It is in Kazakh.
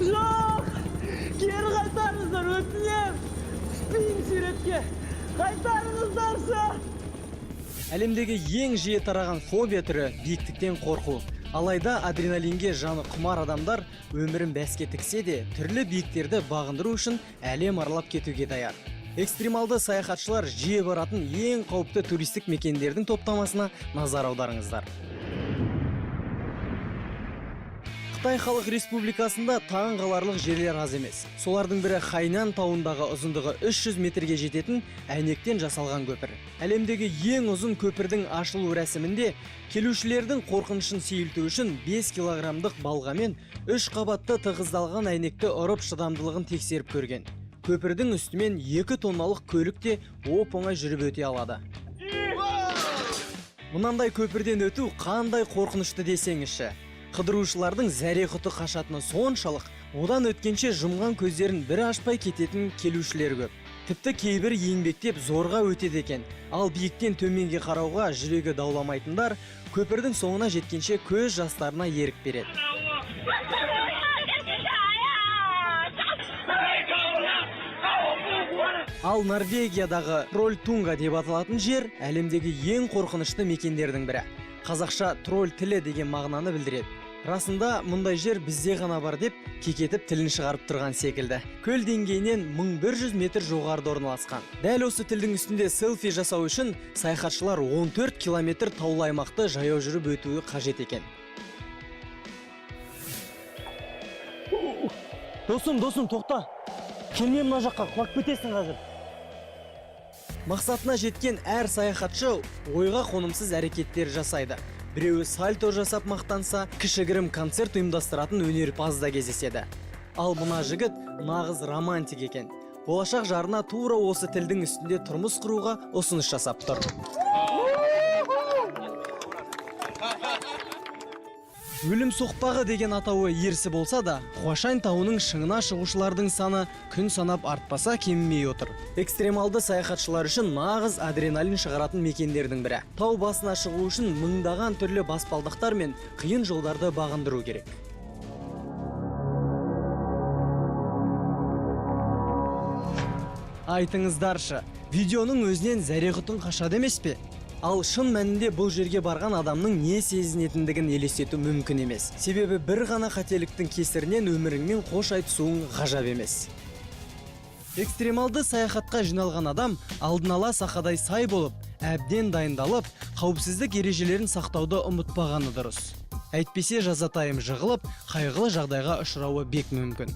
Жоқ! Кері қайтарыңыздар, өтінем! Түспейін суретке! Қайтарыңыздаршы! Әлемдегі ең жиі тараған фобия түрі биіктіктен қорқу. Алайда адреналинге жаны құмар адамдар өмірін бәске тіксе де, түрлі биіктерді бағындыру үшін әлем аралап кетуге даяр. Экстремалды саяхатшылар жиі баратын ең қауіпті туристік мекендердің топтамасына назар аударыңыздар. Қытай Халық Республикасында таң қаларлық жерлер аз емес. Солардың бірі Хайнан тауындағы ұзындығы 300 метрге жететін әйнектен жасалған көпір. Әлемдегі ең ұзын көпірдің ашылу рәсімінде келушілердің қорқынышын сейілту үшін 5 килограммдық балғамен 3 қабатты тығыздалған әйнекті ұрып шыдамдылығын тексеріп көрген. Көпірдің үстімен 2 тонналық көлік те оп-оңай жүріп өте алады. Мұнандай көпірден өту қандай қорқынышты десеңізші. Қыдырушылардың зәре-құты қашатыны соншалық, одан өткенше жұмған көздерін бір ашпай кететін келушілер көп. Тіпті кейбір еңбектеп зорға өтеді екен. Ал биіктен төменге қарауға жүрегі дауламайтындар көпірдің соңына жеткенше көз жастарына ерік береді. Ал Норвегиядағы Троллтунга деп аталатын жер әлемдегі ең қорқынышты мекендердің бірі. Қазақша тролль тілі деген мағынаны білдіреді. Расында мұндай жер бізде ғана бар деп кекетіп тілін шығарып тұрған секілді. Көл деңгейінен 1100 метр жоғарыда орналасқан. Дәл осы тілдің үстінде селфи жасау үшін саяхатшылар 14 километр таулы аймақты жаяу жүріп өтуі қажет екен. Досым, тоқта. Келме мына жаққа, құлап кетесің қазір. Мақсатына жеткен әр саяхатшы ойға қонымсыз әрекеттер жасайды. Біреуі сальто жасап мақтанса, кішігірім концерт ұйымдастыратын өнерпаз да кездеседі. Ал мына жігіт нағыз романтик екен. Болашақ жарына тура осы тілдің үстінде тұрмыс құруға ұсыныс жасап тұр. Өлім соқпағы деген атауы ерсі болса да, Хуашань тауының шыңына шығушылардың саны күн санап артпаса кемімей отыр. Экстремалды саяхатшылар үшін нағыз адреналин шығаратын мекендердің бірі. Тау басына шығу үшін мыңдаған түрлі баспалдақтар мен қиын жолдарды бағындыру керек. Айтыңыздаршы, видеоның өзінен зәре-құтың қашады емес пе? Ал шын мәнінде бұл жерге барған адамның не сезінетіндігін елестету мүмкін емес. Себебі бір ғана қателіктің кесірінен өміріңмен қош айтысуың ғажап емес. Экстремалды саяхатқа жиналған адам алдын ала сақадай сай болып, әбден дайындалып, қауіпсіздік ережелерін сақтауды ұмытпағаны дұрыс. Әйтпесе жазатайым жығылып, қайғылы жағдайға ұшырауы бек мүмкін.